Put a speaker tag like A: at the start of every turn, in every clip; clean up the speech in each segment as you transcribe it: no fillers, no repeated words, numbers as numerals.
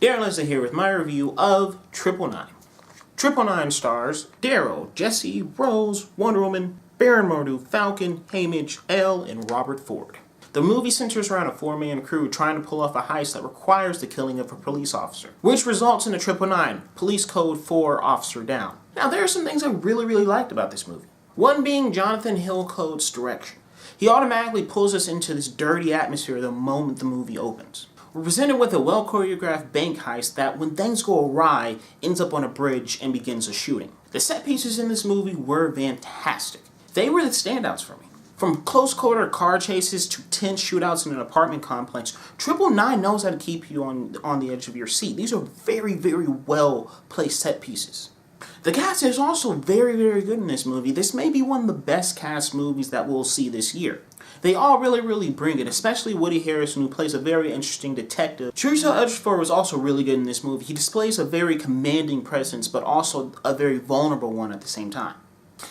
A: Darren Leslie here with my review of 999. 999 stars Daryl, Jesse, Rose, Wonder Woman, Baron Mordo, Falcon, Haymitch, Elle, and Robert Ford. The movie centers around a four-man crew trying to pull off a heist that requires the killing of a police officer, which results in a 999, Police Code 4 officer down. Now there are some things I really liked about this movie. One being Jonathan Hillcoat's direction. He automatically pulls us into this dirty atmosphere the moment the movie opens. We're presented with a well-choreographed bank heist that, when things go awry, ends up on a bridge and begins a shooting. The set pieces in this movie were fantastic. They were the standouts for me. From close-quarter car chases to tense shootouts in an apartment complex, 999 knows how to keep you on the edge of your seat. These are very well-placed set pieces. The cast is also very good in this movie. This may be one of the best cast movies that we'll see this year. They all really bring it, especially Woody Harrelson, who plays a very interesting detective. Chiwetel Ejiofor was also really good in this movie. He displays a very commanding presence, but also a very vulnerable one at the same time.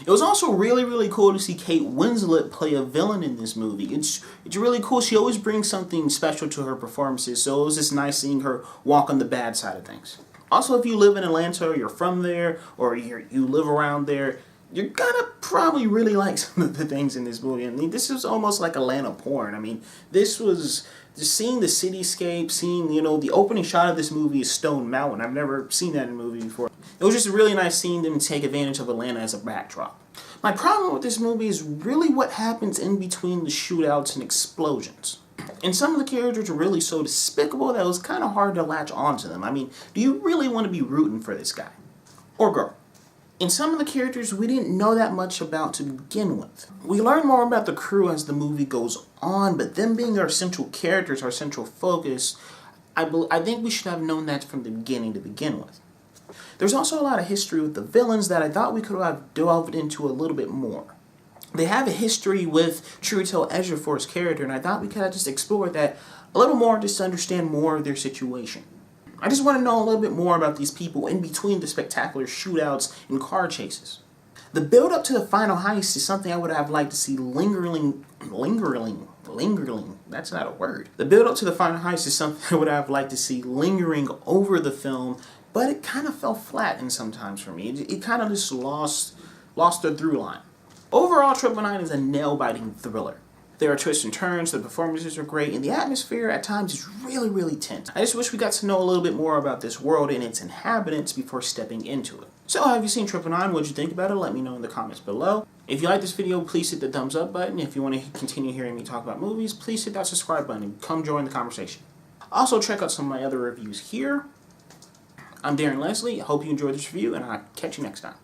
A: It was also really cool to see Kate Winslet play a villain in this movie. It's really cool. She always brings something special to her performances, so it was just nice seeing her walk on the bad side of things. Also, if you live in Atlanta, or you're from there, or you live around there, you're gonna probably really like some of the things in this movie. I mean, this is almost like Atlanta porn. I mean, this was just seeing the cityscape, seeing, the opening shot of this movie is Stone Mountain. I've never seen that in a movie before. It was just really nice seeing them take advantage of Atlanta as a backdrop. My problem with this movie is really what happens in between the shootouts and explosions. And some of the characters are really so despicable that it was kind of hard to latch onto them. I mean, do you really want to be rooting for this guy? Or girl? In some of the characters we didn't know that much about to begin with. We learn more about the crew as the movie goes on, but them being our central characters, our central focus, I think we should have known that from the beginning to begin with. There's also a lot of history with the villains that I thought we could have delved into a little bit more. They have a history with Chiwetel Ejiofor's character, and I thought we could have just explored that a little more just to understand more of their situation. I just want to know a little bit more about these people in between the spectacular shootouts and car chases. The build-up to the final heist is something I would have liked to see lingering, that's not a word. The build-up to the final heist is something I would have liked to see lingering over the film, but it kind of fell flat in sometimes for me. It kind of just lost the through line. Overall, 999 is a nail-biting thriller. There are twists and turns, the performances are great, and the atmosphere at times is really tense. I just wish we got to know a little bit more about this world and its inhabitants before stepping into it. So, have you seen 999? What'd you think about it? Let me know in the comments below. If you like this video, please hit the thumbs up button. If you want to continue hearing me talk about movies, please hit that subscribe button and come join the conversation. Also, check out some of my other reviews here. I'm Darren Leslie. I hope you enjoyed this review, and I'll catch you next time.